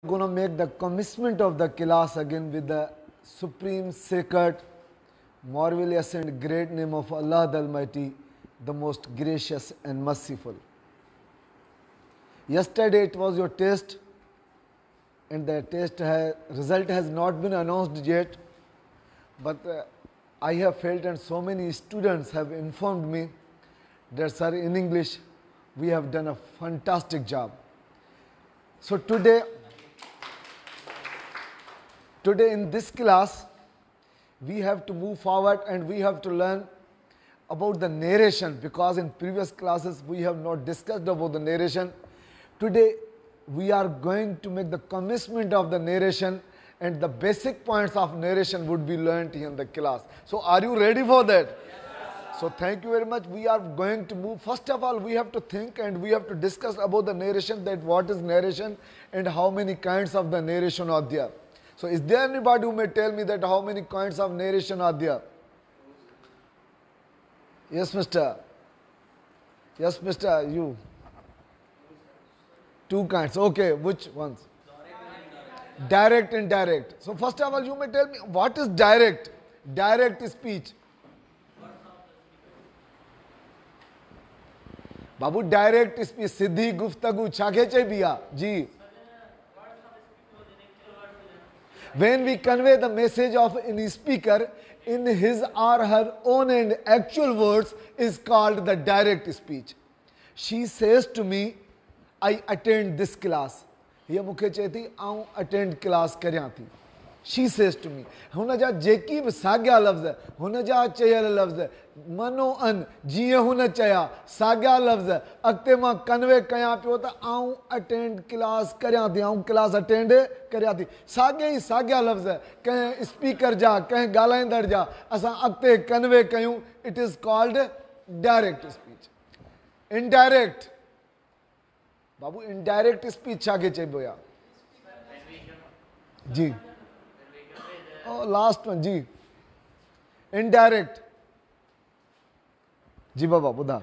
going to make the commencement of the class again with the supreme, sacred, marvelous and great name of Allah the Almighty, the most gracious and merciful. Yesterday it was your test and the result has not been announced yet, but I have felt and so many students have informed me that sir, in English we have done a fantastic job. So today in this class, we have to move forward and we have to learn about the narration, because in previous classes we have not discussed about the narration. Today we are going to make the commencement of the narration, and the basic points of narration would be learnt in the class. So are you ready for that? So thank you very much. We are going to move. First of all, we have to think and we have to discuss about the narration, that what is narration and how many kinds of the narration are there. So is there anybody who may tell me that how many kinds of narration are there? Yes, mister. Yes, mister, you. 2 kinds. Okay, which ones? Direct and indirect. So first of all, you may tell me what is direct? Direct speech. Babu, direct speech. Siddhi guftagu chake che biya. Ji. When we convey the message of any speaker in his or her own and actual words is called the direct speech. She says to me, I attend this class. Ye mukhe cheti, aun attend class karyan thi. She says to me. Huna ja jeki sagya lafz hai. Huna ja chayal lafz hai. Mano an jiye huna chaya. Sagya lafz hai. Akte ma convey kaya pe hota. Aun attend class karyan thi. Aun class attend karyan thi. Sagya hi sagya lafz hai. Kahin speaker ja. Kahin galaindar ja. Asa akte convey kayun. It is called direct speech. Indirect. Babu, indirect speech chage chay boya. Ji. Oh, last one, ji. Indirect. Ji baba, Buddha.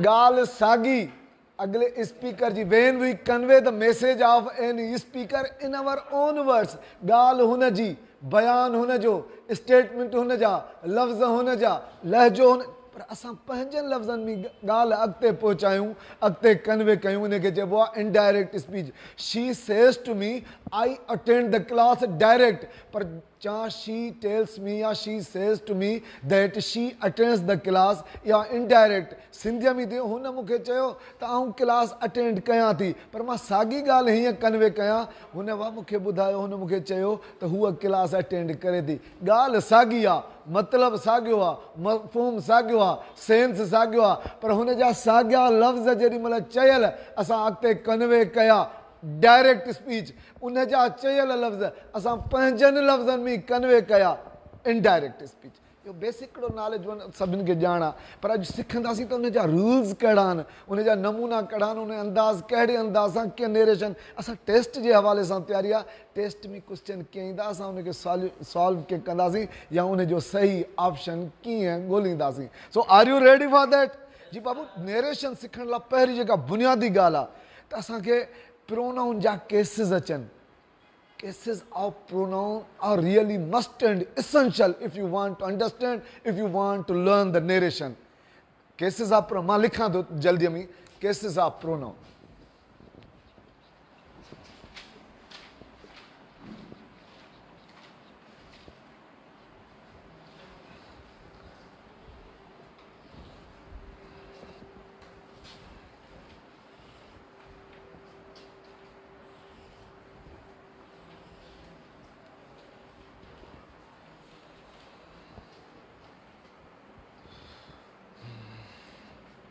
Gal sagi. Agle speaker ji. When we convey the message of any speaker in our own words. Gal huna ji. Bayan huna jo. Statement huna ja. Lafz huna ja. Lahjo huna. पर असां पंहिंजनि लफ़्ज़नि में ॻाल्हि अॻिते पहुचायूं, अॻिते convey कयूं, उनखे चइबो आहे indirect speech. She says to me I attend the class direct, पर जा शी टेल्स मी या she says to me that she attends the class या इनडायरेक्ट. सिंधीअ में थियो हुन मूंखे चयो त आउं क्लास अटेंड कयां थी, पर मां साॻी ॻाल्हि हीअं कन्वे कयां, हुन मूंखे ॿुधायो, हुन मूंखे चयो त हूअ क्लास अटेंड करे थी. ॻाल्हि साॻी आहे, मतिलबु साॻियो आहे, मफ़हूम साॻियो आहे, सेंस साॻियो आहे, पर हुन जा साॻिया लफ़्ज़ जेॾी महिल चयल असां अॻिते कन्वे कया डायरेक्ट स्पीच, उन जा चयल लफ़्ज़ असां पंहिंजनि लफ़्ज़नि में कन्वे कया इनडायरेक्ट स्पीच. इहो बेसिक हिकिड़ो नॉलेज सभिनि खे ॼाण आहे, पर अॼु सिखंदासीं त उन जा रूल्स कहिड़ा आहिनि, उन जा नमूना कहिड़ा आहिनि, उन अंदाज़ कहिड़े अंदाज़ सां कीअं नेरेशन. असां टेस्ट जे हवाले सां तयारी आहे. टेस्ट में क्वेश्चन कीअं ईंदा, असां उनखे सॉल्व कीअं कंदासीं या उनजो सही ऑप्शन कीअं ॻोल्हींदासीं. So are you ready for that? जी बाबू, नेरेशन सिखण लाइ पहिरीं जेका बुनियादी ॻाल्हि आहे त असांखे प्रोनाउन जा केसिस अचनि. Cases of pronoun are really must and essential if you want to understand, if you want to learn the narration. Cases of pronoun. मां लिखां थो जल्दी में. Cases of pronoun.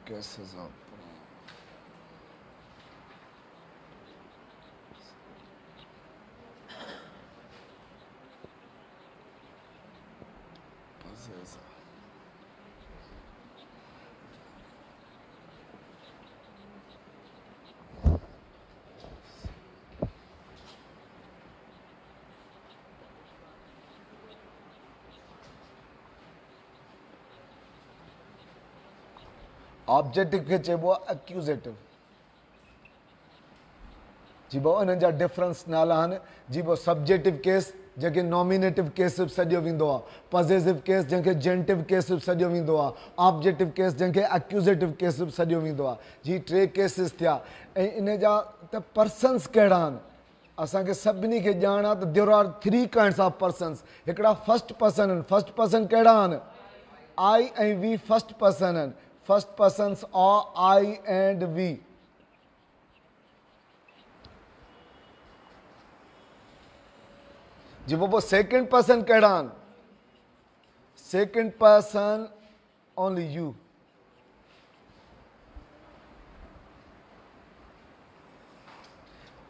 Cases of pronoun. Possessor. Objective खे चइबो आहे एक्यूज़ेटिव। जी भाउ इन्हनि जा डिफरेंस नाला आहिनि। जी भाउ सब्जेक्टिव केस जंहिंखे नॉमिनेटिव केस बि सॾियो वेंदो आहे, पॉसेसिव केस जंहिंखे जेंटिव केस बि सॾियो वेंदो आहे, ऑब्जेक्टिव केस जंहिंखे एक्यूज़ेटिव केस बि सॾियो वेंदो आहे। जी 3 केसिस थिया। ऐं इन जा त पर्सन्स कहिड़ा आहिनि असांखे सभिनी खे ॼाण आहे त there are 3 kinds of persons. हिकिड़ा फर्स्ट पर्सन आहिनि। फर्स्ट पर्सन कहिड़ा आहिनि? आई ऐं वी फर्स्ट पर्सन आहिनि। First persons are I and we. जी वो सेकंड पर्सन कहिड़ा आहिनि? Second person only you.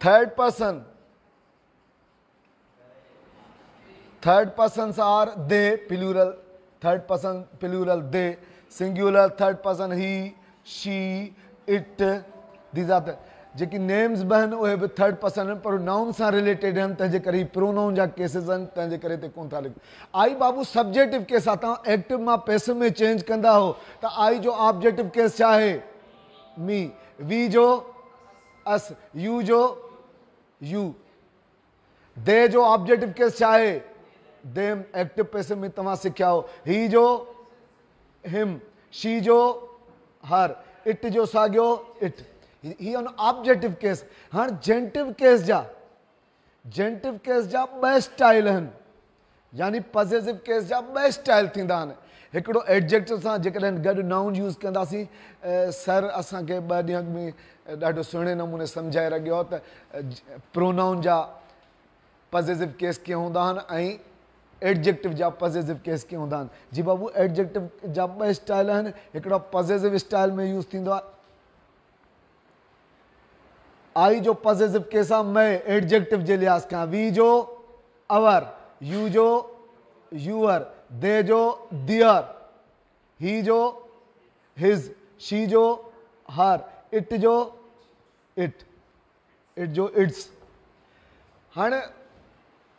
Third person, third persons are they plural, third person plural they, singular third person he she it, these are the जेकी names बि आहिनि उहे बि third person आहिनि पर noun सां रिलेटेड आहिनि, तंहिंजे करे प्रोनाउन जा केसिस आहिनि, तंहिंजे करे हिते कोन था लिखूं। आई बाबू सब्जेक्टिव केस आहे। तव्हां एक्टिव मां पैसिव में चेंज कंदा हो त आई जो ऑब्जेक्टिव केस छा आहे? मी। वी जो अस। यू जो यू। दे जो ऑब्जेक्टिव केस छा आहे? देम। एक्टिव पैसिव में तव्हां सिखिया हो। ही जो हिम। शी जो हर। इट जो साॻियो it. He on objective case. हाणे जेंटिव केस जा ॿ स्टाइल आहिनि, यानी पॉसेसिव केस जा ॿ स्टाइल थींदा आहिनि। हिकिड़ो एडजेक्टिव सां जेकॾहिं गॾु नाउन यूज़ कंदासीं। सर असांखे 2 ॾींहं में ॾाढो सुहिणे नमूने सम्झाए रखियो त प्रोनाउन जा पॉसेसिव केस कीअं हूंदा आहिनि ऐं एडजेक्टिव जा पॉसेसिव केस कीअं हूंदा आहिनि। जी बाबू एडजेक्टिव जा 2 स्टाइल आहिनि। हिकिड़ो पॉसेसिव स्टाइल में यूज़ थींदो आहे। आई जो पॉसेसिव केस आहे मैं, एडजेक्टिव जे लिहाज़ खां। वी जो अवर। यू जो यूअर। दे जो दियर। ही जो हिज। शी जो हर। इट जो इट। इट जो इट्स। हाणे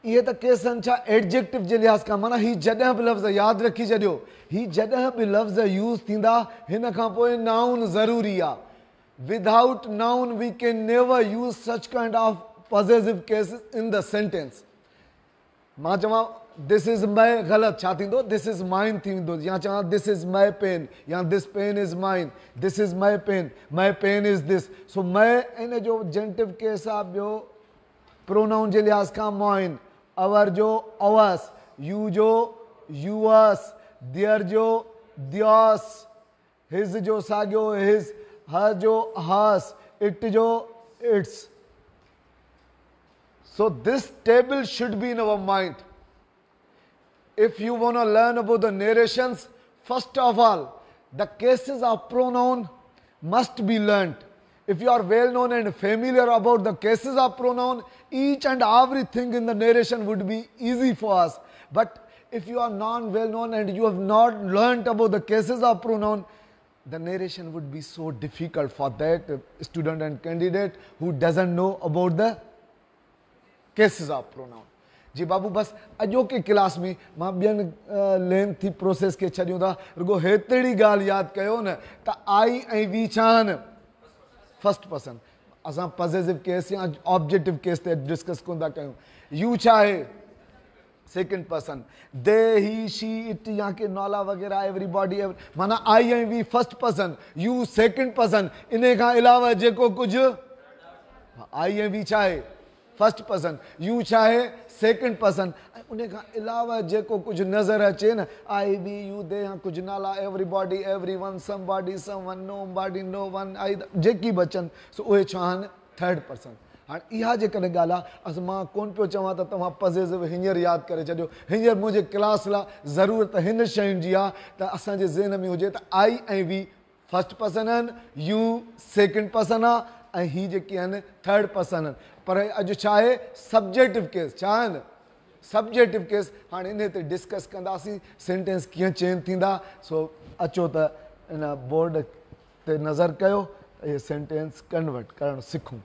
इहे त केस आहिनि छा एडजेक्टिव जे लिहाज़ खां। माना ही जॾहिं बि लफ़्ज़ यादि रखी छॾियो, ही जॾहिं बि लफ़्ज़ यूज़ थींदा हिन खां पोइ नाउन ज़रूरी आहे। Without noun we can never use such kind of possessive case in the sentence. मां चवां दिस इज़ माई, ग़लति छा थींदो? दिस इज़ माइन थी वेंदो। या चवां दिस इज़ माई पेन, या this pen is mine. This is my pen is this. So मैं इन जो जेंटिव केस आहे। ॿियो प्रोनाउन जे लिहाज़ खां माइन। अवर जो अवर्स। यू जो यूअर्स। दियर जो दियर्स। हिज जो साॻियो हिज। हर जो हर्स। इट जो it's. So this table should be in our mind. If you want to learn about the narrations, first of all, the cases of pronoun must be learnt. If you are well known and familiar about the cases of pronoun, each and everything in the narration would be easy for us. But if you are not well known and you have not learnt about the cases of pronoun, the narration would be so difficult for that student and candidate who doesn't know about the cases of pronoun. जी बाबू बस अॼोके class में मां ॿियनि lengthy process खे छॾियूं था। रुगो हेतिरी ॻाल्हि यादि कयो न त आई ऐं वी छा आहिनि? First person. असां पॉसेसिव केस या ऑब्जेक्टिव केस ते डिस्कस कोन था कयूं। यू छा आहे? Second person. They he she it या के नाला वग़ैरह एवरीबॉडी माना आई ऐं we first person, you second person. इन खां अलावा जेको कुझु आई ऐं वी छा आहे? First person. यू छा आहे? Second person. ऐं उन खां अलावा जेको कुझु नज़र अचे न आई वी यू दे या कुझु नाला everybody everyone somebody someone nobody no one आई जेकी बि अचनि सो उहे छा आहिनि? Third person. हाणे इहा जेकॾहिं ॻाल्हि आहे मां कोन पियो चवां त तव्हां पॉसेसिव हींअर यादि करे छॾियो। हींअर मुंहिंजे क्लास लाइ ज़रूरत हिन शयुनि जी आहे त असांजे ज़हन में हुजे त आई ऐं वी फर्स्ट पर्सन आहिनि, यू सेकंड पर्सन आहे ऐं ही जेके आहिनि थर्ड पर्सन आहिनि। पर अॼु छा आहे? सब्जेक्टिव केस छा आहिनि? Subjective case. हाणे इन ते डिस्कस कंदासीं सेंटेंस कीअं चेंज थींदा। सो अचो त इन बोर्ड ते नज़र कयो त इहे सेंटेंस कन्वर्ट करणु सिखूं।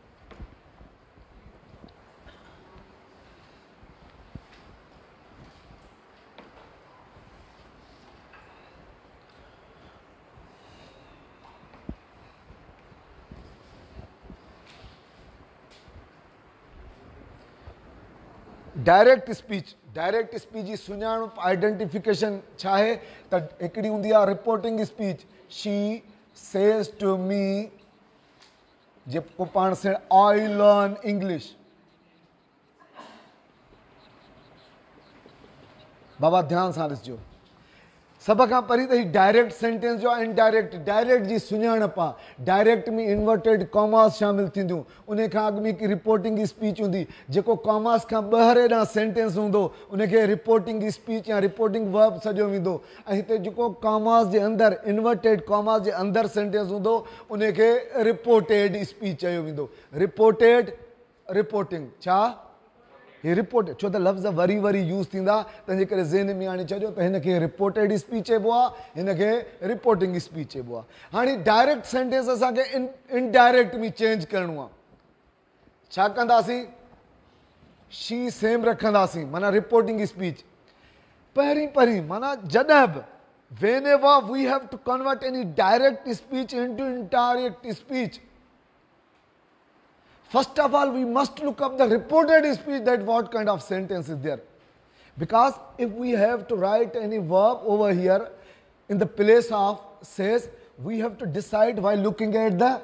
डायरेक्ट स्पीच जी सुञाणप आइडेंटिफिकेशन छा आहे त हिकिड़ी हूंदी आहे reporting speech she says to me जेको पाण से आई लर्न इंग्लिश बाबा ध्यान सां ॾिसजो सब खां पहिरीं त ही डायरेक्ट सेंटेंस जो डायरेक्ट जी सुञाणप आहे डायरेक्ट में इन्वर्टेड कॉमास शामिल थींदियूं उन खां अॻु में हिकु रिपोर्टिंग स्पीच हूंदी जेको कॉमास खां ॿाहिरि हेॾां सेंटेंस हूंदो उनखे रिपोर्टिंग स्पीच या रिपोर्टिंग वर्ब सॼो वेंदो ऐं हिते जेको कॉमास जे अंदरि इन्वर्टेड कॉमास जे अंदरि सेंटेंस हूंदो उनखे रिपोर्टेड स्पीच चयो वेंदो रिपोर्टिंग छा हे रिपोर्ट छो त लफ़्ज़ वरी यूज़ थींदा तंहिंजे करे ज़हन में आणे छॾियो त हिनखे रिपोर्टेड स्पीच चइबो आहे हिनखे रिपोर्टिंग स्पीच चइबो आहे हाणे डायरेक्ट सेंटेंस असांखे इनडायरेक्ट में चेंज करिणो आहे छा कंदासीं शी सेम रखंदासीं माना रिपोर्टिंग स्पीच पहिरीं माना जॾहिं बि whenever we have to convert any direct speech into indirect speech, first of all, we must look up the reported speech that what kind of sentence is there. Because if we have to write any verb over here in the place of says, we have to decide while looking at the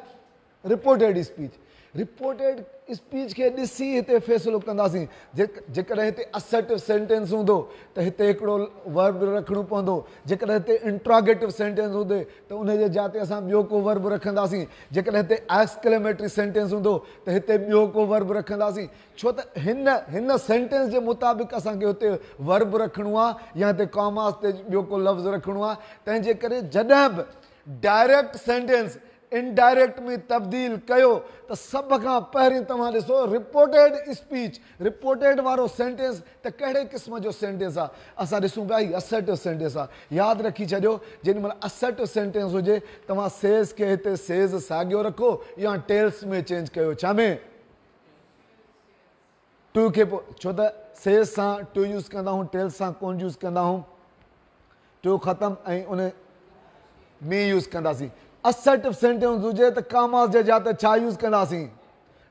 reported speech. Reported speech के ॾिसी हिते फ़ैसिलो कंदासीं जेकॾहिं हिते assertive sentence हूंदो त हिते हिकिड़ो verb रखणो पवंदो जेकॾहिं हिते interrogative sentence हूंदे त उनजे जाते असां ॿियो को verb रखंदासीं जेकॾहिं हिते exclamatory sentence हूंदो त हिते ॿियो को verb रखंदासीं छो त हिन sentence जे मुताबिक़ असांखे हुते verb रखणो आहे या हिते कॉमास ते ॿियो को लफ़्ज़ रखणो आहे तंहिंजे करे जॾहिं बि डायरेक्ट सेंटेंस इनडायरेक्ट में तब्दील कयो त सब खां पहिरीं तव्हां ॾिसो रिपोर्टेड स्पीच रिपोर्टेड वारो सेंटेंस त कहिड़े क़िस्म जो सेंटेंस आहे असां ॾिसूं पिया हीउ असर्टिव सेंटेंस आहे यादि रखी छॾियो जेॾीमहिल असर्टिव सेंटेंस हुजे तव्हां सेज़ खे हिते सेज़ साॻियो रखो या टेल्स में चेंज कयो छा में टू खे पोइ छो त सेज़ सां टू यूज़ कंदा आहियूं टेल्स सां कोन यूज़ कंदा आहियूं टू ख़तमु ऐं उन में यूज़ कंदासीं असर्टिव सेंटेंस हुजे त कॉमास जे जाते छा यूज़ कंदासीं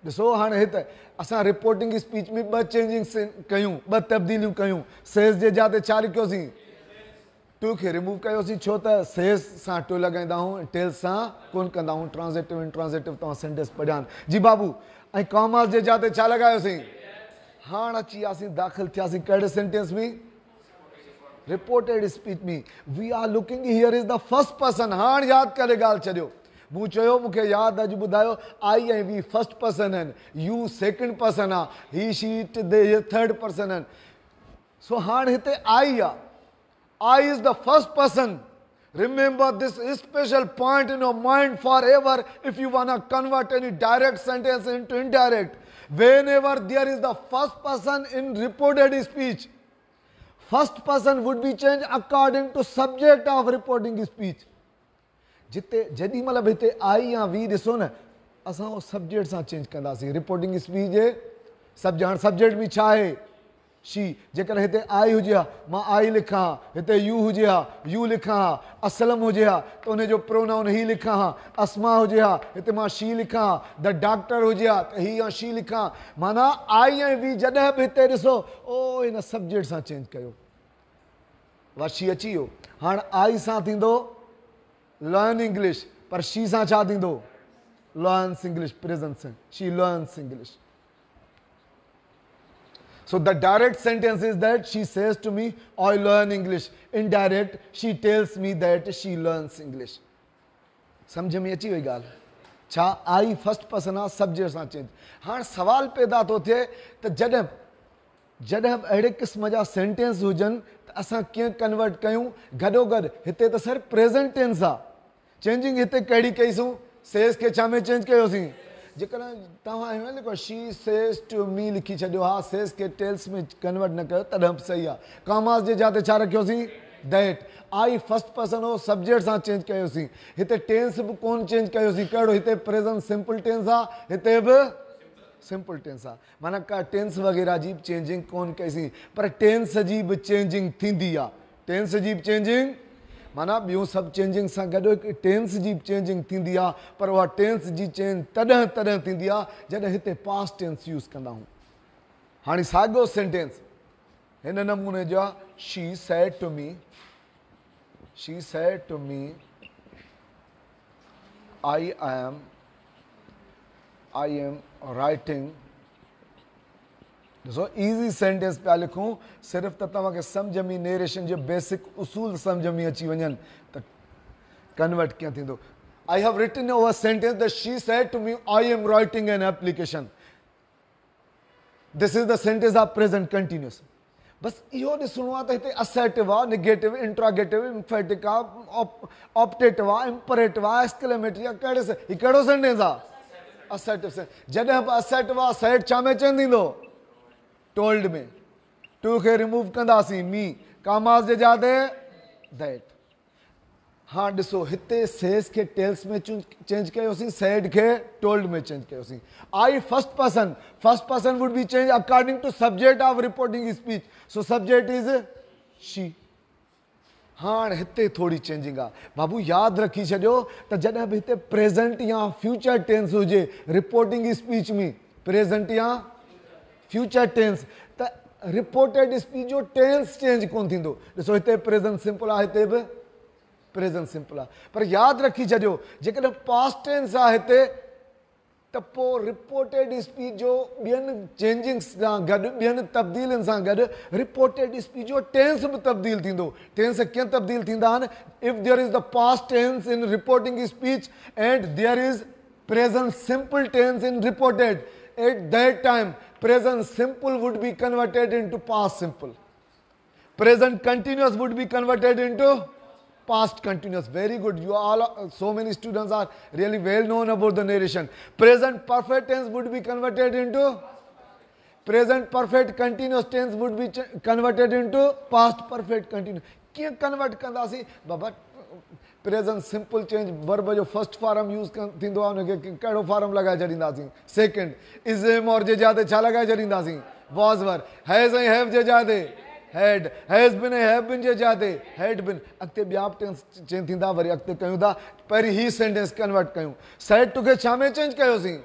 ॾिसो हाणे हिते असां रिपोर्टिंग स्पीच में ॿ चेंजिंग कयूं ॿ तब्दीलियूं कयूं सेज़ जे जाते छा लिखियोसीं टू खे रिमूव कयोसीं छो त सेज़ सां टू लॻाईंदा आहियूं टेल्स सां कोन कंदा आहियूं ट्रांज़िटिव इंट्रांज़िटिव तव्हां सेंटेंस पढ़िया आहिनि जी बाबू ऐं कॉमास जे जाते छा लॻायोसीं हाणे अची वियासीं दाख़िल थियासीं कहिड़े सेंटेंस में reported speech में we are looking here is the first person हाण यादि करे ॻाल्हि छॾियो मूं चयो मूंखे यादि अॼु ॿुधायो आई ऐं वी फर्स्ट पर्सन आहिनि यू सेकेंड पर्सन आहे ही शी थर्ड पर्सन आहिनि सो हाणे हिते आई आहे I is the first person remember this special point in your mind forever if you want to convert any direct sentence into indirect whenever there is the first person in reported speech first person would be changed according to subject of reporting speech जिते जेॾी महिल बि हिते आई या we ॾिसो न असां उहो subject सां चेंज कंदासीं रिपोर्टिंग स्पीच जे सब्जेक्ट हाणे सब्जेक्ट में छा आहे शी जेकॾहिं हिते आई हुजे हा मां आई लिखां हिते यू हुजे हा यू लिखां हा असलम हुजे हा त उनजो प्रोनाउन ही लिखां हा अस्मा हुजे हा हिते मां शी लिखां हा द डॉक्टर हुजे हा त ही या शी लिखां माना आई ऐं वी जॾहिं बि हिते ॾिसो ओ हिन सब्जेक्ट सां चेंज कयो वा शी अची वियो हाणे आई सां थींदो लर्न इंग्लिश पर शी सां छा थींदो learns English present sense she learns English so the direct sentence is that she says to me I learn English indirect she tells me that she learns English सम्झ में अची वई ॻाल्हि छा आई फर्स्ट पर्सन आहे सब्जेक्ट सां change हाणे सवाल पैदा थो थिए त जॾहिं अहिड़े क़िस्म जा सेंटेंस हुजनि त असां कीअं कन्वर्ट कयूं गॾोगॾु हिते त सिर्फ़ु प्रेज़ेंट टेंस आहे चेंजिंग हिते कहिड़ी कईसूं सेज़ खे छा में चेंज कयोसीं जेकॾहिं तव्हां हिन लिखो शी सेज़ टू मी लिखी छॾियो हा सेज़ खे टेल्स में कन्वर्ट न कयो तॾहिं बि सही आहे कॉमास जे जाते छा रखियोसीं दैट आई फर्स्ट पर्सन हो सब्जेक्ट सां चेंज कयोसीं हिते टेंस बि कोन चेंज कयोसीं कहिड़ो हिते प्रेज़ेंट सिंपल टेंस आहे हिते बि सिंपल टेंस आहे माना का टेंस वग़ैरह जी बि चेंजिंग कोन कईसीं पर टेंस जी बि चेंजिंग थींदी आहे टेंस जी बि चेंजिंग माना ॿियूं सभु चेंजिंग सां गॾु हिकु टेंस जी बि चेंजिंग थींदी आहे पर उहा टेंस जी चेंज तॾहिं थींदी आहे जॾहिं हिते पास्ट टेंस यूज़ कंदा आहियूं हाणे साॻियो सेंटेंस हिन नमूने जो आहे, she said to me, she said to me I am writing. ॾिसो ईज़ी सेंटेंस पिया लिखूं, सिर्फ़ु त तव्हांखे सम्झ में नेरेशन जो बेसिक उसूल सम्झ में अची वञनि त कन्वर्ट कीअं थींदो। I have written over sentence that she said to me I am writing an application. This is the sentence of present continuous. बसि इहो ॾिसणो आहे त हिते असर्टिव आहे, निगेटिव, इंट्रागेटिव, इम्फेटिक आहे, ऑप्टेटिव आहे, इम्परेटिव आहे, एक्सक्लेमेटरी आहे, कहिड़ो सेंटेंस आहे? Assertive sentence. जॾहिं बि असर्टिव आहे सेड छा में चेंज थींदो? टोल्ड में। टू खे रिमूव कंदासीं, मी, कामास जे जाते दैट। हाँ ॾिसो हिते सेज खे टेल्स में चेंज कयोसीं, सेड खे टोल्ड में चेंज कयोसीं। I first person would be change according to subject of reporting speech, so subject is she. हाँ हिते थोड़ी चेंजिंग आहे बाबू, यादि रखी छॾियो त जॾहिं बि हिते प्रेज़ेंट या फ्यूचर टेंस हुजे रिपोर्टिंग स्पीच में, प्रेज़ेंट या फ्यूचर टेंस, त रिपोर्टेड स्पीच जो टेंस चेंज कोन थींदो। ॾिसो हिते प्रेज़ेंट सिंपल आहे, हिते बि प्रेज़ेंट सिंपल आहे, पर यादि रखी छॾियो जेकॾहिं पास्ट टेंस आहे हिते त पोइ रिपोर्टेड स्पीच जो ॿियनि चेंजिंग्स सां गॾु, ॿियनि तब्दीलियुनि सां गॾु रिपोर्टेड स्पीच जो टेंस बि तब्दील थींदो। टेंस कीअं तब्दील थींदा आहिनि? If there is the past tense in reporting speech and there is present simple tense in reported, at that time present simple would be converted into past simple, present continuous would be converted into past continuous. Very good. You all, so many students are really well known about the narration. Present perfect tense would be converted into present perfect continuous tense would be converted into past perfect continuous. Kya convert kandasi baba? Present simple change verb jo first form use thindo ane ke kado form lagaya jadindasi. Second is am or je jade cha lagaya jadindasi. Was were has I have je jade had, has been, have been जे जाते had been। अॻिते ॿिया बि tense change थींदा, worry अॻिते कयूं था, पहिरीं ही sentence convert कयूं। Said to खे छा में चेंज कयोसीं?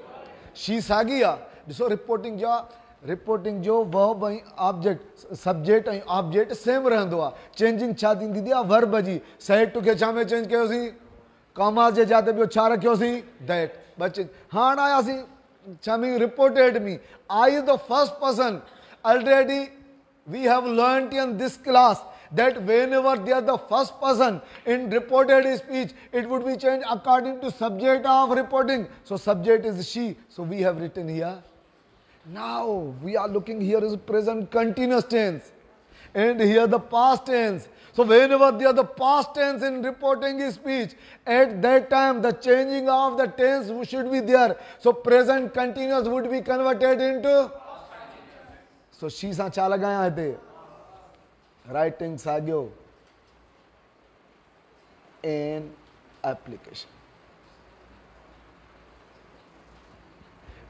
शी साॻी आहे। ॾिसो रिपोर्टिंग जो वर्ब ऐं ऑब्जेक्ट, सब्जेक्ट ऐं ऑब्जेक्ट सेम रहंदो आहे। चेंजिंग छा थींदी आहे? Verb ji. सेड टू खे छा में चेंज कयोसीं? कॉमास जे जाते ॿियो छा रखियोसीं? दैट। ॿ चेंज। हाणे आयासीं छा में? रिपोर्टेड में। I is the first person. Already we have learnt in this class that whenever they are the first person in reported speech, it would be changed according to subject of reporting. So subject is she. So we have written here. Now we are looking here is present continuous tense and here the past tense. So whenever they are the past tense in reporting speech, at that time the changing of the tense should be there. So present continuous would be converted into so she सां छा लॻायां हिते? Writing साॻियो an application.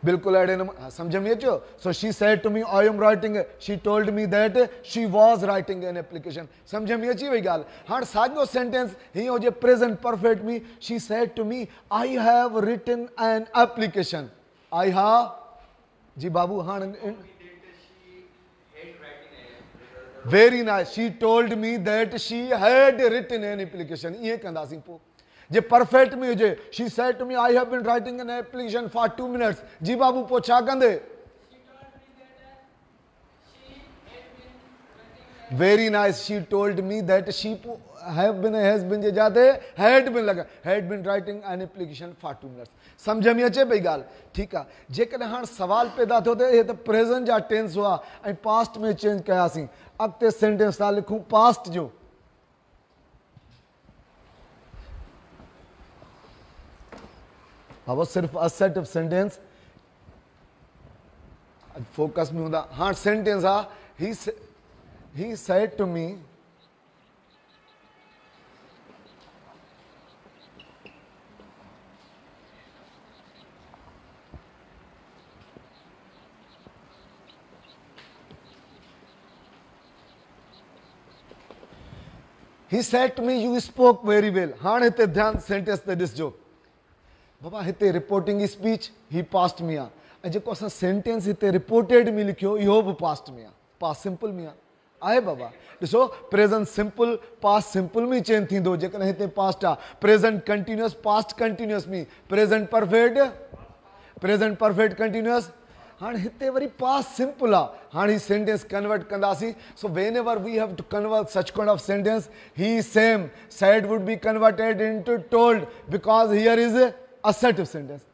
बिल्कुलु अहिड़े नमूने सम्झ में अचो। So she said to me I am writing, she told me that she was writing an application. सम्झ में अची वई ॻाल्हि। हाणे साॻियो सेंटेंस हीअं हुजे प्रेज़ेंट परफेक्ट में, she said to me I have written an application. I have जी बाबू हाणे very nice. She told me that she had written an application. ये कंदासीं पोइ जे परफेक्ट में हुजे, she said to me I have been writing an application for 2 minutes. जी बाबू पोइ छा कंदे? Very nice. She told me that she have been, has been जे जाते had been लगा, had been writing an application for 2 minutes. सम्झ में अचे पई ॻाल्हि? ठीकु आहे। जेकॾहिं हाणे सवाल पैदा थियो त हे त प्रेज़ेंट जा टेंस हुआ ऐं पास्ट में चेंज कयासीं। अॻिते सेंटेंस था लिखूं पास्ट जो। बाबा सिर्फ़ु असर्टिव सेंटेंस फोकस में हूंदा। हाणे सेंटेंस आहे he said to me he said to me you spoke very well। हाणे हिते ध्यान सेंटेंस ते ॾिसजो बाबा, हिते रिपोर्टिंग स्पीच ही पास्ट में आहे। ऐं जेको असां सेंटेंस हिते रिपोर्टेड में लिखियो इहो बि पास्ट में आहे, पास्ट सिंपल में आहे बाबा। ॾिसो प्रेज़ेंट सिंपल पास्ट सिंपल में चेंज थींदो जेकॾहिं हिते पास्ट आहे। प्रेज़ेंट कंटिन्यूअस पास्ट कंटिन्यूअस में, प्रेज़ेंट परफेक्ट कंटिन्यूअस। हाणे हिते वरी पास्ट सिंपल आहे, हाणे ही सेंटेंस कन्वर्ट कंदासीं। So whenever we have to convert such kind of sentence, ही same said would be converted into told because here is a assertive sentence.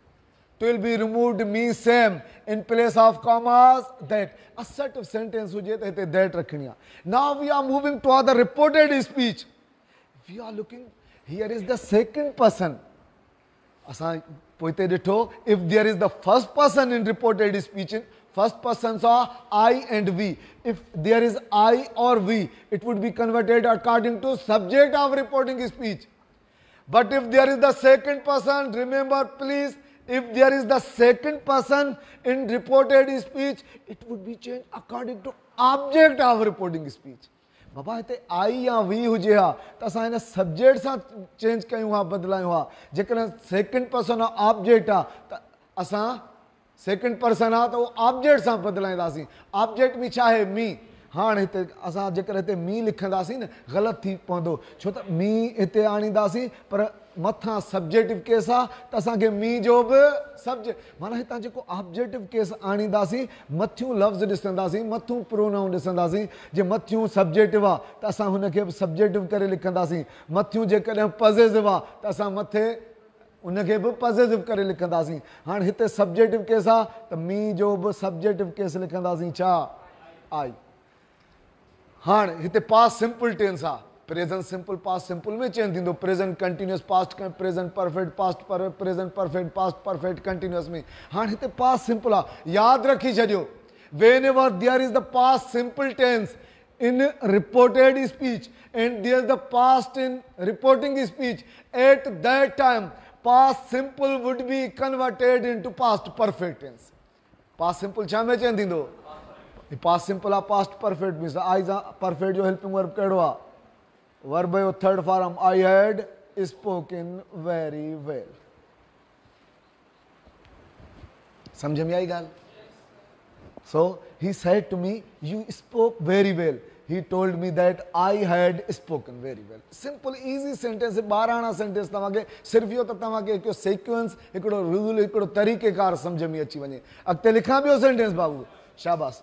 It will be removed me same in place of commas that. Assertive sentence huje to hite that rakhni hai. Now we are moving toward the reported speech. We are looking, here is the second person. Asa poite ditho, if there is the first person in reported speech, first persons are I and we. If there is I or we, it would be converted according to subject of reporting speech. But if there is the second person, remember please, if there is the second person in reported speech, it would be changed according to object of reporting speech. बाबा हिते आई या we हुजे हा त असां हिन subject सां change कयूं हा, बदिलायूं हा। जेकॾहिं सेकेंड पर्सन ऑब्जेक्ट आहे त असां सेकेंड पर्सन आहे त उहो ऑब्जेक्ट सां बदिलाईंदासीं। ऑब्जेक्ट में छा आहे? मी। हाणे हिते असां जेकर हिते मी लिखंदासीं न ग़लति थी पवंदो, छो त मी हिते आणींदासीं पर मथां सब्जेक्टिव केस आहे त असांखे मी जो बि सब्जेक्ट, माना हितां जेको ऑब्जेक्टिव केस आणींदासीं, मथियूं लफ़्ज़ ॾिसंदासीं, मथियूं प्रोनाउन ॾिसंदासीं। जे मथियूं सब्जेक्टिव आहे त असां हुनखे बि सब्जेक्टिव करे लिखंदासीं। मथियूं जेकॾहिं पॉज़ेसिव आहे त असां मथे उनखे बि पॉज़ेसिव करे लिखंदासीं। हाणे हिते सब्जेक्टिव केस आहे त मी जो बि सब्जेक्टिव केस लिखंदासीं, छा? आई। हाणे हिते पास्ट सिंपल टेंस आहे, प्रेज़ेंट सिंपल पास्ट सिंपल में चेंज थींदो। Present continuous past present perfect past present perfect past perfect continuous में। हाणे हिते पास्ट सिंपल आहे, यादि रखी छॾियो, whenever there is the past simple tense in reported speech and there is the past in reporting speech, at that time past simple would be converted into past perfect tense. Past simple छा में change थींदो? past simple आहे past perfect में। I perfect जो helping verb कहिड़ो आहे? verb जो third form, I had spoken very well. समझ में आई ॻाल्हि? So he said to me, you spoke very well. He told me that I had spoken very well. Simple, easy sentence, 12 sentence तव्हांखे सिर्फ़ इहो त तव्हांखे हिकिड़ो सीक्वेंस, हिकिड़ो रूल, हिकिड़ो तरीक़ेकार सम्झ में अची वञे। अॻिते लिखां ॿियो सेंटेंस बाबू, शाबाश।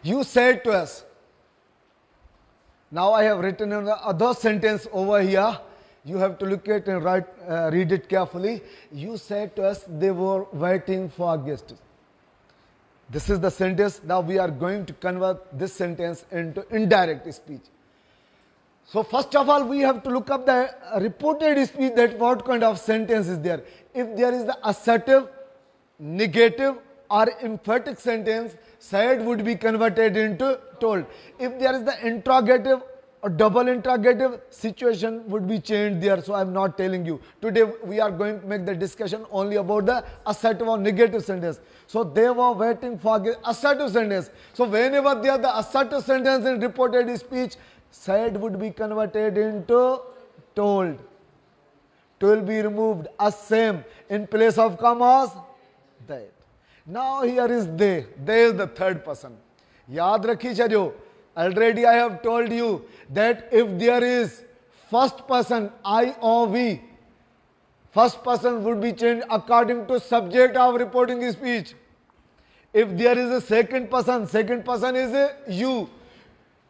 You said to us, now I have written in the other sentence over here, you have to look at and read it carefully. You said to us they were waiting for guests. This is the sentence. Now we are going to convert this sentence into indirect speech. So first of all we have to look up the reported speech, that what kind of sentence is there. If there is the assertive, negative or emphatic sentence, said would be converted into told. If there is the interrogative or double interrogative, situation would be changed there. So I am not telling you. Today we are going to make the discussion only about the assertive or negative sentence. So they were waiting for assertive sentence. So whenever there the assertive sentence in reported speech, said would be converted into told. To will be removed as same in place of commas, that. Now here is they. They is the third person. Yaad rakhi chadiyo. Already I have told you that if there is first person I or we, first person would be changed according to subject of reporting speech. If there is a second person is a you.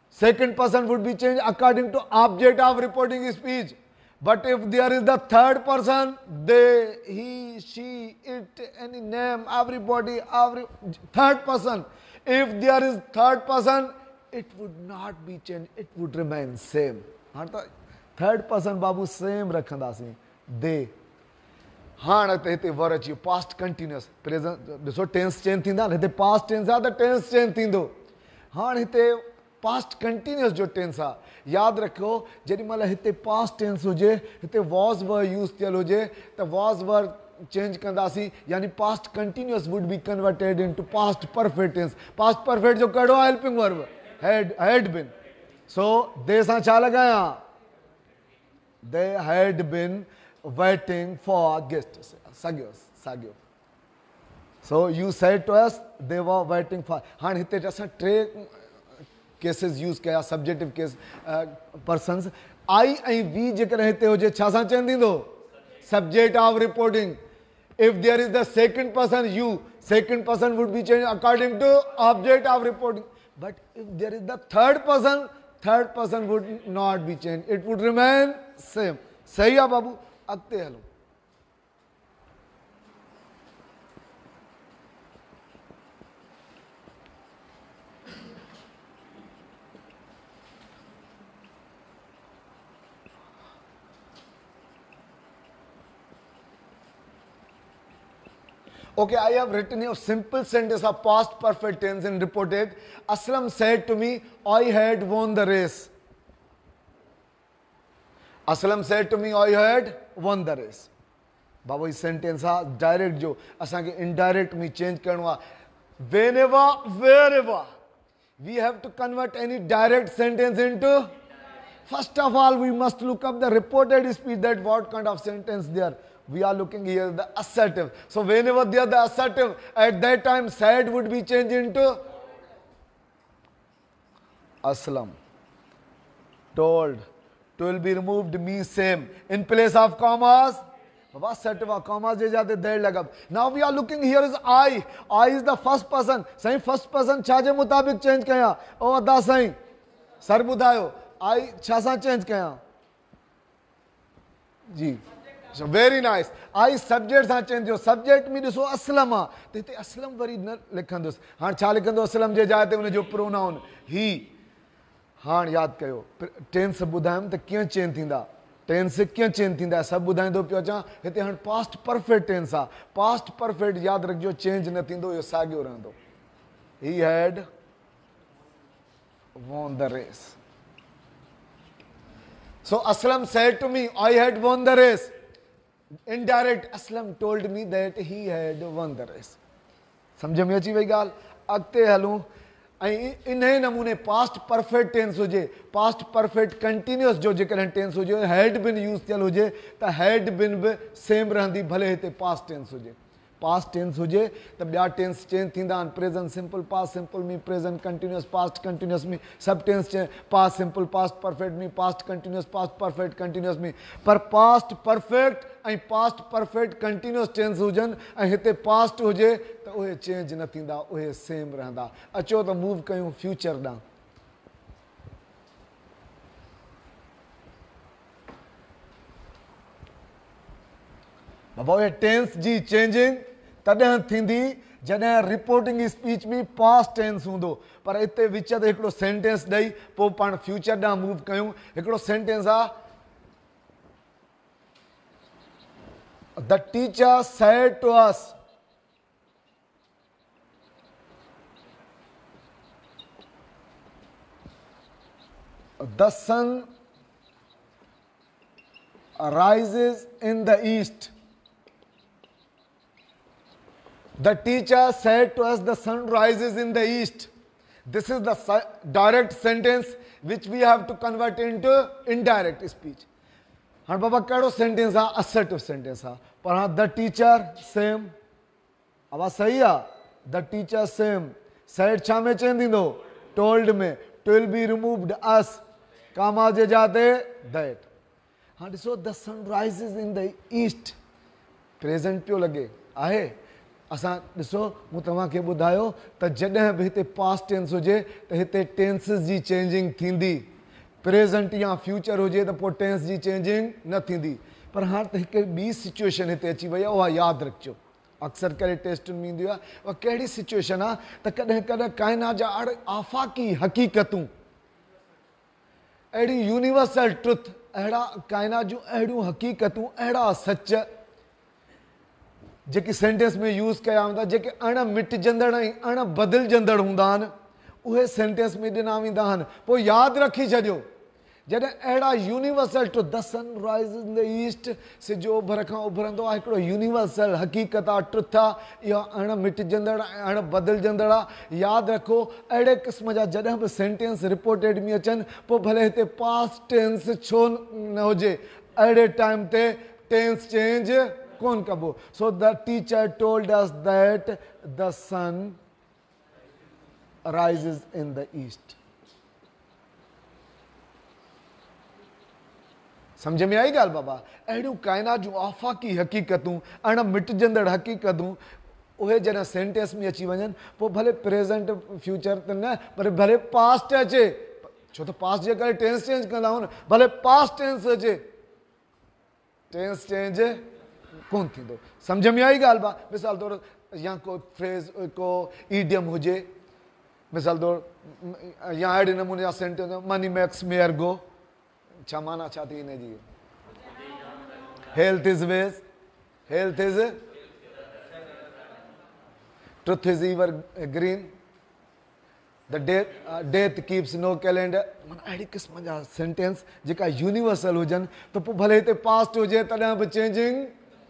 Second person would be changed according to object of reporting speech. But if there is the third person, they, he, she, it, any name, everybody, every third person. If there is third person, it would not be changed. It would remain same. Third person, babu, same rakhndasi. They. हाँ ते वर अची past continuous present ॾिसो tense change थींदा न हिते past tense आहे त tense change थींदो हाँ हिते पास्ट कंटिन्यूअस जो टेंस आहे यादि रखो जेॾी महिल हिते पास्ट टेंस हुजे हिते वॉज वर यूज़ थियल हुजे त वॉज वर चेंज कंदासीं यानी past continuous would be converted into past perfect tense past perfect जो कहिड़ो आहे हेल्पिंग वर्ब हैड बिन सो दे सां छा लॻायां दे had been waiting for guests sagyo so you said to us they were waiting for han hite asa tre cases use kya subjective case persons I and we jekar hite ho je chha sa chen dindo subject of reporting if there is the second person you second person would be changed according to object of reporting but if there is the third person would not be changed it would remain same sahi hai babu अगते hello Okay, I have written a simple sentence of past perfect tense and reported. Aslam said to me, I had won the race. Aslam said to me, I had won the race. Baba, this sentence is direct jo. Asanke indirect me change karna. Whenever, wherever. We have to convert any direct sentence into. First of all, we must look up the reported speech that what kind of sentence there. We are looking here the assertive. So whenever they are the assertive, at that time said would be changed into Aslam. Told. To will be removed me same. In place of commas. Baba assertive commas je jate there lagab. Now we are looking here is I. I is the first person. Sahi first person chaje mutabik change kaya. Oh da sahi. Sar budhayo. I chasa change kaya. Ji. So very nice. I subject sa change jo subject me diso aslama. Te aslam vari न लिखंदुस. हां छा लिखंदो aslam जे जाते उन जो pronoun he. हां याद कयो tense बुधायम त कीअं चेंज थींदा टेंस कीअं चेंज थींदा सब बुधाइंदो पियो अचां हिते हां पास्ट परफेक्ट टेंस आ पास्ट परफेक्ट याद रखजो चेंज न थींदो यो साॻियो रहंदो he had won the race so aslam said to me I had won the race indirect aslam told me that he had won the race समझ में अची वई ॻाल्हि अॻिते हलूं इन नमूने पास्ट परफेक्ट टेंस हुजे पास्ट परफेक्ट कंटिन्यूअस जो जेकॾहिं टेंस हुजे हैड बिन यूज़ थियल हुजे त हैड बिन बि सेम रहंदी भले हिते पास्ट टेंस हुजे पास्ट टेंस हुजे त ॿिया टेंस चेंज थींदा आहिनि प्रेज़ेंट सिंपल पास्ट सिंपल मी प्रेज़ेंट कंटिन्यूअस पास्ट कंटिन्यूअस मी सब tense change past simple past perfect मी past continuous past perfect continuous मी पर पास्ट परफेक्ट ऐं पास्ट परफेक्ट कंटिन्यूअस टेंस हुजनि ऐं हिते पास्ट हुजे त उहे चेंज न थींदा उहे सेम रहंदा अचो त मूव कयूं फ्यूचर ॾांहुं बाबा उहे टेंस जी चेंजिंग तॾहिं थींदी जॾहिं रिपोर्टिंग स्पीच में पास्ट टेंस हूंदो पर हिते विच ते हिकिड़ो सेंटेंस ॾेई पोइ पाण फ्यूचर ॾांहुं मूव कयूं हिकिड़ो सेंटेंस आहे The teacher said to us, the sun rises in the east. The teacher said to us, the sun rises in the east. This is the direct sentence which we have to convert into indirect speech. हाँ बाबा कड़ो sentence आ assertive sentence आ पर हाँ the teacher same आवाज सही आ the teacher same said छा में change दींदो told में to will be removed us कामा जे जाते that हाँ ॾिसो the sun rises in the east present पियो लॻे आहे असां ॾिसो मूं तव्हांखे ॿुधायो त जॾहिं बि हिते पास्ट टेंस हुजे त हिते टेंसिस जी चेंजिंग थींदी प्रेजेंट या फ्यूचर हुजे त पोइ टेंस जी चेंजिंग न थींदी पर हाणे त हिकु ॿी सिचुएशन हिते अची वई आहे उहा यादि रखिजो अक्सर करे टेस्टुनि में ईंदी आहे उहा कहिड़ी सिचुएशन आहे त कॾहिं कॾहिं काइनात जा आफ़ाक़ी हक़ीक़तूं अहिड़ी यूनिवर्सल ट्रुथ अहिड़ा काइनात जूं अहिड़ियूं हक़ीक़तूं अहिड़ा सच जेकी सेंटेंस में यूज़ कया हूंदा, जेके अण मिटजंदड़ ऐं अण बदिलजंदड़ हूंदा आहिनि, उहे सेंटेंस में ॾिना वेंदा आहिनि। पोइ यादि रखी छॾियो, जॾहिं अहिड़ा universal to the sun rise in the east, सिज ओभर खां उभरंदो आहे, हिकिड़ो यूनिवर्सल हक़ीक़त आहे, ट्रुथ आहे, इहा अण मिटजंदड़ ऐं अण बदिलजंदड़ आहे। यादि रखो, अहिड़े क़िस्म जा जॾहिं बि सेंटेंस रिपोर्टेड में अचनि, पोइ भले हिते पास्ट टेंस छो न हुजे, अहिड़े टाइम ते टेंस चेंज कोन कबो। So the teacher told us that the sun rises in the east. सम्झ में आई ॻाल्हि बाबा? अहिड़ियूं काइनात जूं आफ़ाक़ी हक़ीक़तूं, अण मिटजंदड़ हक़ीक़तूं, उहे जॾहिं सेंटेंस में अची वञनि, पोइ भले प्रेज़ेंट फ्यूचर त न, पर भले पास्ट अचे, छो त पास्ट जे करे टेंस चेंज कंदा आहियूं न, भले पास्ट टेंस अचे, टेंस चेंज कोन थींदो। सम्झ में आई ॻाल्हि बा? मिसाल तौरु या को फ्रेज़, को ईडियम हुजे, मिसाल तौरु या अहिड़े नमूने जा sentence, money makes mare go, छा माना छा थी हिन जी? हेल्थ इज़ वेज, health is truth is evergreen, the death keeps no calendar. माना अहिड़ी क़िस्म जा सेंटेंस जेका यूनिवर्सल हुजनि, त पोइ भले हिते पास्ट हुजे तॾहिं बि चेंजिंग,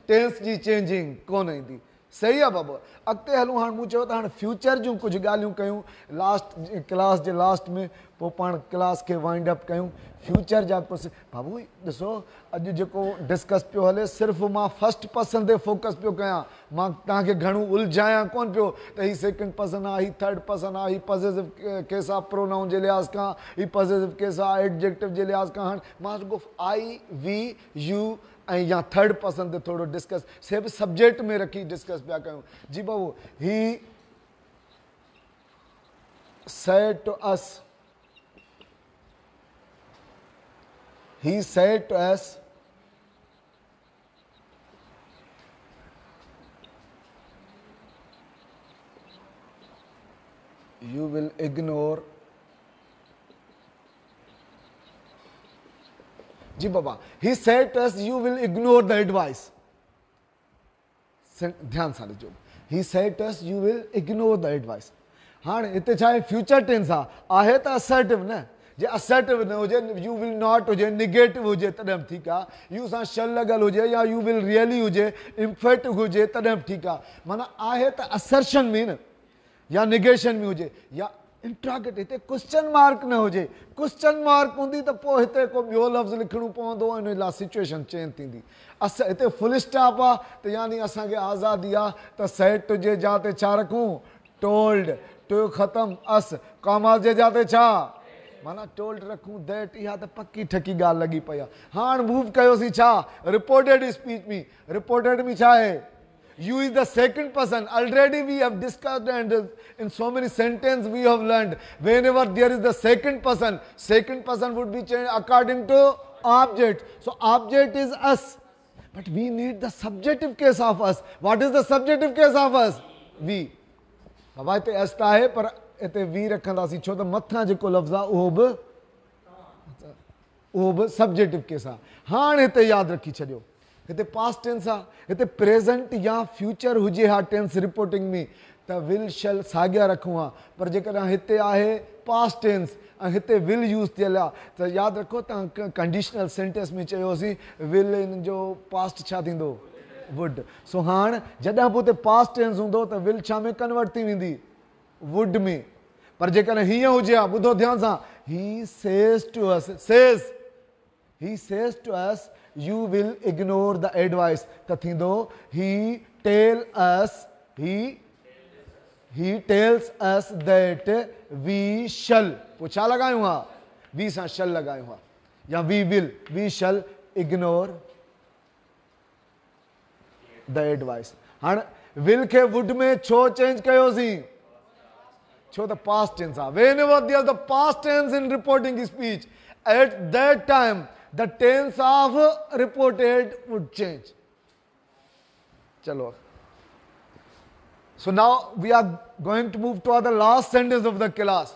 टेंस जी चेंजिंग कोन ईंदी। सही आहे बाबा? अॻिते हलूं। हाणे मूं चयो त हाणे फ्यूचर जूं कुझु ॻाल्हियूं कयूं लास्ट क्लास जे लास्ट में, पोइ पाण क्लास खे वाइंड अप कयूं। फ्यूचर जा बाबू ॾिसो, अॼु जेको डिस्कस पियो हले, सिर्फ़ु मां फस्ट पर्सन ते फोकस पियो कयां, मां तव्हांखे घणो उलझायां कोन पियो त हीउ सेकेंड पर्सन आहे, हीउ थर्ड पर्सन आहे, हीउ पॉज़िटिव केस आहे प्रोनाउन जे लिहाज़ खां, हीउ पॉज़िटिव केस आहे एडजेक्टिव जे लिहाज़ खां। हाणे मां रुगो आई, वी, यू ऐं या थर्ड पर्सन ते थोरो डिस्कस, से बि सब्जेक्ट में रखी डिस्कस पिया कयूं। जी बाबू, ही said to us, he said to us, you will ignore, ji Baba, he said to us, you will ignore the advice. ध्यान सां ॾिजो, he said to us, you will ignore the advice. हाँ इतने छा future tense आहे त assertive न, जे assertive न हुजे, यू विल नॉट हुजे, निगेटिव हुजे तॾहिं बि ठीकु आहे, यू सां शल लॻल हुजे या यू विल रियली हुजे, इम्फेटिव हुजे तॾहिं बि ठीकु आहे। माना आहे त असर्शन में न, या निगेशन में हुजे, या इंट्रागेट, हिते क्वेश्चन मार्क न हुजे। क्वेश्चन मार्क हूंदी त पोइ हिते को ॿियो लफ़्ज़ लिखणो पवंदो, इन लाइ सिचुएशन चेंज थींदी। हिते फुल स्टॉप आहे त यानी असांखे आज़ादी आहे त सेट जे जाते छा रखूं, टोल्ड, टू ख़तम, अस कॉमा जे जाते छा, माना टोल्ड रखूं, दैट। इहा त पकी ठकी ॻाल्हि लॻी पई आहे। हाणे मूव कयोसीं छा, रिपोर्टेड स्पीच में। रिपोर्टेड में छा आहे, you is the second person. Already we have discussed, and in so many sentences we have learned, whenever there is the second person would be changed according to object. So object is us, but we need the subjective case of us. What is the subjective case of us? We. बाबा हिते अस त आहे, पर हिते we रखंदासीं, छो त मथां जेको लफ़्ज़ आहे उहो बि सब्जेक्टिव केस आहे। हाणे हिते यादि रखी छॾियो, हिते पास्ट टेंस आहे, हिते प्रेज़ेंट या फ्यूचर हुजे हा टेंस रिपोर्टिंग में त विल शल साॻिया रखूं हा, पर जेकॾहिं हिते आहे पास्ट टेंस ऐं हिते विल यूज़ थियल आहे त यादि रखो, तव्हां कंडीशनल सेंटेंस में चयोसीं विल इन जो पास्ट छा थींदो, वुड। सो हाणे जॾहिं बि हुते पास्ट टेंस हूंदो त विल छा में कन्वर्ट थी वेंदी, वुड में। पर जेकॾहिं हीअं हुजे हा, ॿुधो ध्यान सां, he says to us, he says to us, you will ignore the advice, त थींदो he tells us that we shall, पोइ छा लॻायूं हा, we सां shall लॻायूं हा, या we shall ignore the advice। हाणे will खे would में छो चेंज कयोसीं, छो त past tense आहे। Whenever there is the past tense in reporting speech, at that time the tense of reported would change. Chalo. So now we are going to move to the last sentence of the class.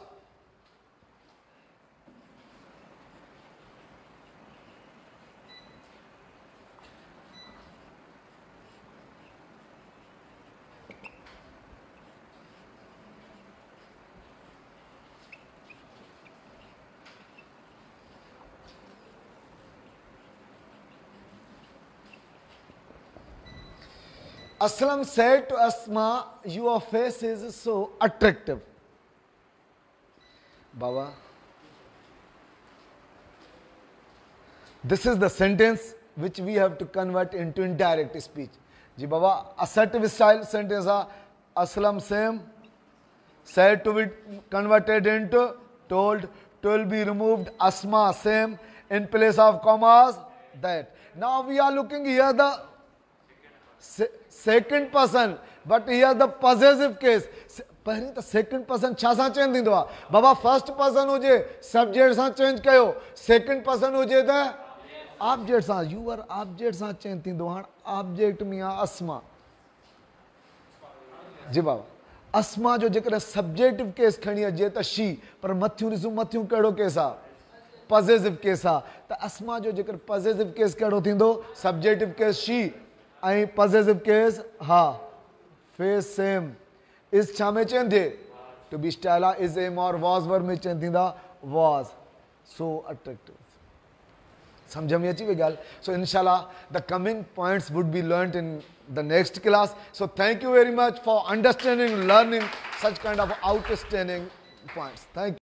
Aslam said to Asma, your face is so attractive. Baba, this is the sentence which we have to convert into indirect speech. Ji Baba, assertive style sentence are Aslam same, said to be converted into told, will be removed, Asma same, in place of commas, that. Now we are looking here the second person, but here the possessive case. पहले तो second person छा सा change थींदो आहे बाबा first person हुजे subject सां change कयो second person हुजे त object सां your object सां चेंज थींदो हाणे object में आहे asma जी बाबा asma जो जेकर subjective case खणी अचे त she पर मथियूं ॾिसूं मथियूं कहिड़ो केस आहे possessive case आहे त asma जो जेकर possessive case कहिड़ो थींदो subjective case she ऐं possessive case हा face same is छा में चेंज थिए to be style is aim or was verb में चेंज थींदा was so attractive समझ में अची वई ॻाल्हि so inshallah the coming points would be learnt in the next class so thank you very much for understanding learning such kind of outstanding points thank you